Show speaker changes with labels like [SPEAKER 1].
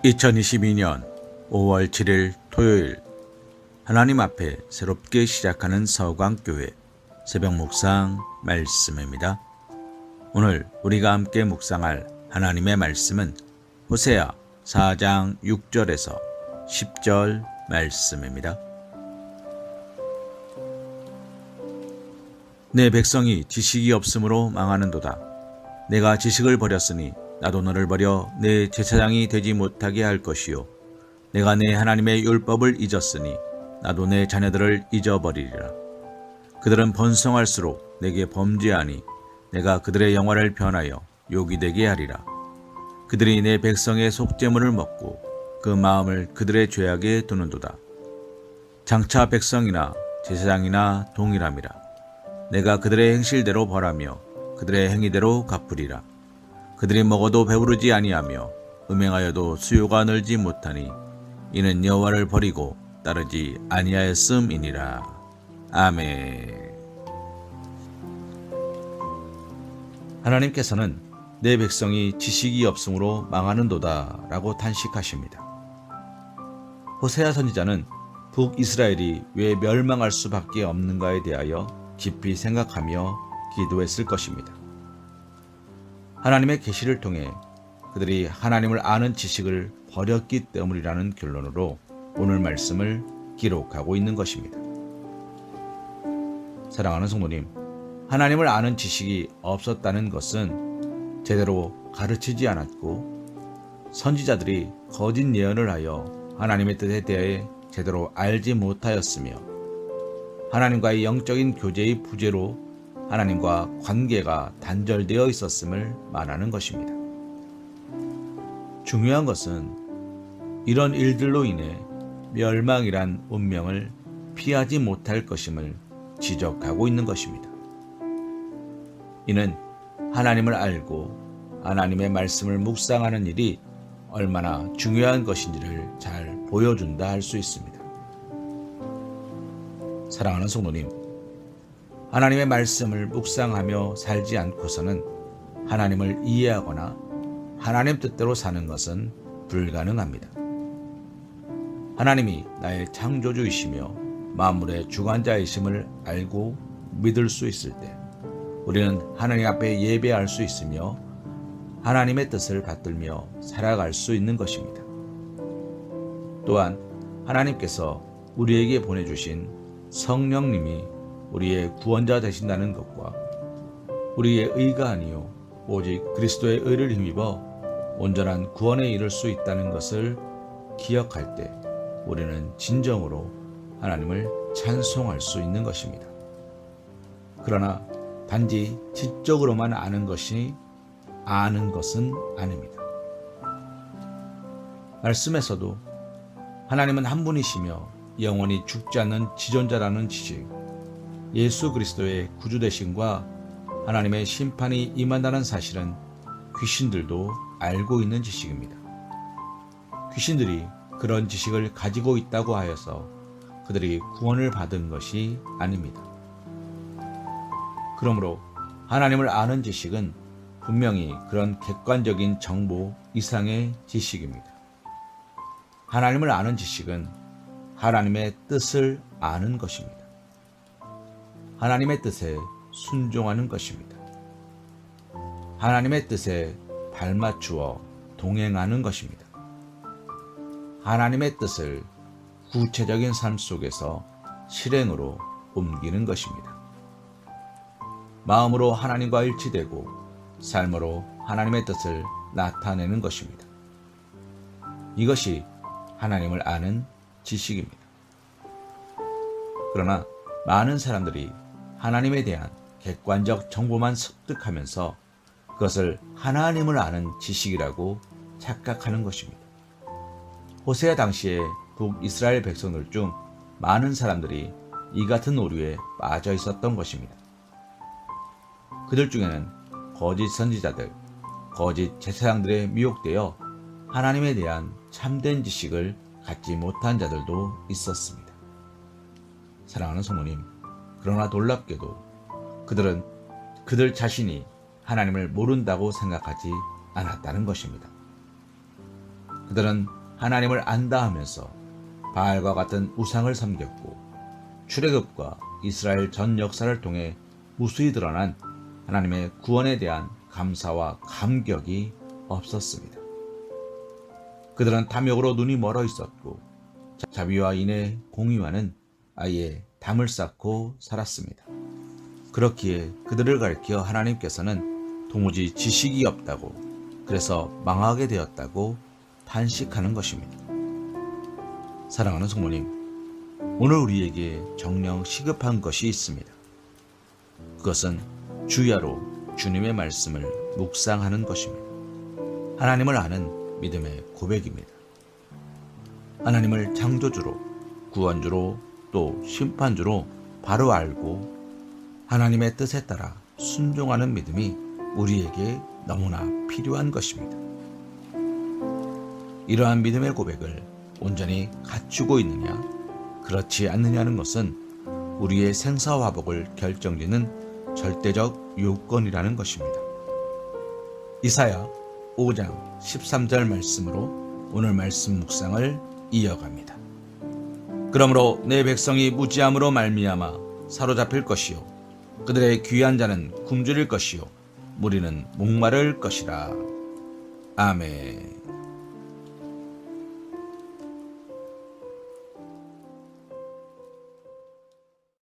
[SPEAKER 1] 2022년 5월 7일 토요일, 하나님 앞에 새롭게 시작하는 서강교회 새벽 묵상 말씀입니다. 오늘 우리가 함께 묵상할 하나님의 말씀은 호세아 4장 6절에서 10절 말씀입니다. 내 백성이 지식이 없으므로 망하는도다. 내가 지식을 버렸으니 나도 너를 버려 내 제사장이 되지 못하게 할 것이요, 내가 내 하나님의 율법을 잊었으니 나도 내 자녀들을 잊어버리리라. 그들은 번성할수록 내게 범죄하니 내가 그들의 영화를 변하여 욕이 되게 하리라. 그들이 내 백성의 속죄물을 먹고 그 마음을 그들의 죄악에 두는도다. 장차 백성이나 제사장이나 동일함이라. 내가 그들의 행실대로 벌하며 그들의 행위대로 갚으리라. 그들이 먹어도 배부르지 아니하며 음행하여도 수요가 늘지 못하니 이는 여호와를 버리고 따르지 아니하였음이니라. 아멘. 하나님께서는 내 백성이 지식이 없으므로 망하는도다 라고 탄식하십니다. 호세아 선지자는 북이스라엘이 왜 멸망할 수밖에 없는가에 대하여 깊이 생각하며 기도했을 것입니다. 하나님의 계시를 통해 그들이 하나님을 아는 지식을 버렸기 때문이라는 결론으로 오늘 말씀을 기록하고 있는 것입니다. 사랑하는 성도님, 하나님을 아는 지식이 없었다는 것은 제대로 가르치지 않았고 선지자들이 거짓 예언을 하여 하나님의 뜻에 대해 제대로 알지 못하였으며 하나님과의 영적인 교제의 부재로 하나님과 관계가 단절되어 있었음을 말하는 것입니다. 중요한 것은 이런 일들로 인해 멸망이란 운명을 피하지 못할 것임을 지적하고 있는 것입니다. 이는 하나님을 알고 하나님의 말씀을 묵상하는 일이 얼마나 중요한 것인지를 잘 보여준다 할 수 있습니다. 사랑하는 성도님, 하나님의 말씀을 묵상하며 살지 않고서는 하나님을 이해하거나 하나님 뜻대로 사는 것은 불가능합니다. 하나님이 나의 창조주이시며 만물의 주관자이심을 알고 믿을 수 있을 때 우리는 하나님 앞에 예배할 수 있으며 하나님의 뜻을 받들며 살아갈 수 있는 것입니다. 또한 하나님께서 우리에게 보내주신 성령님이 우리의 구원자 되신다는 것과 우리의 의가 아니요 오직 그리스도의 의를 힘입어 온전한 구원에 이를 수 있다는 것을 기억할 때 우리는 진정으로 하나님을 찬송할 수 있는 것입니다. 그러나 단지 지적으로만 아는 것은 아닙니다. 말씀에서도 하나님은 한 분이시며 영원히 죽지 않는 지존자라는 지식, 예수 그리스도의 구주되심과 하나님의 심판이 임한다는 사실은 귀신들도 알고 있는 지식입니다. 귀신들이 그런 지식을 가지고 있다고 하여서 그들이 구원을 받은 것이 아닙니다. 그러므로 하나님을 아는 지식은 분명히 그런 객관적인 정보 이상의 지식입니다. 하나님을 아는 지식은 하나님의 뜻을 아는 것입니다. 하나님의 뜻에 순종하는 것입니다. 하나님의 뜻에 발맞추어 동행하는 것입니다. 하나님의 뜻을 구체적인 삶 속에서 실행으로 옮기는 것입니다. 마음으로 하나님과 일치되고 삶으로 하나님의 뜻을 나타내는 것입니다. 이것이 하나님을 아는 지식입니다. 그러나 많은 사람들이 하나님에 대한 객관적 정보만 습득하면서 그것을 하나님을 아는 지식이라고 착각하는 것입니다. 호세아 당시의 북이스라엘 백성들 중 많은 사람들이 이 같은 오류에 빠져 있었던 것입니다. 그들 중에는 거짓 선지자들, 거짓 제사장들에 미혹되어 하나님에 대한 참된 지식을 갖지 못한 자들도 있었습니다. 사랑하는 성도님, 그러나 놀랍게도 그들은 그들 자신이 하나님을 모른다고 생각하지 않았다는 것입니다. 그들은 하나님을 안다 하면서 바알과 같은 우상을 섬겼고 출애굽과 이스라엘 전 역사를 통해 무수히 드러난 하나님의 구원에 대한 감사와 감격이 없었습니다. 그들은 탐욕으로 눈이 멀어 있었고 자비와 인의 공의와는 아예 담을 쌓고 살았습니다. 그렇기에 그들을 가리켜 하나님께서는 도무지 지식이 없다고, 그래서 망하게 되었다고 탄식하는 것입니다. 사랑하는 성모님, 오늘 우리에게 정녕 시급한 것이 있습니다. 그것은 주야로 주님의 말씀을 묵상하는 것입니다. 하나님을 아는 믿음의 고백입니다. 하나님을 창조주로, 구원주로, 또 심판주로 바로 알고 하나님의 뜻에 따라 순종하는 믿음이 우리에게 너무나 필요한 것입니다. 이러한 믿음의 고백을 온전히 갖추고 있느냐, 그렇지 않느냐는 것은 우리의 생사화복을 결정짓는 절대적 요건이라는 것입니다. 이사야 5장 13절 말씀으로 오늘 말씀 묵상을 이어갑니다. 그러므로 내 백성이 무지함으로 말미암아 사로잡힐 것이요 그들의 귀한 자는 굶주릴 것이요 무리는 목마를 것이라. 아멘.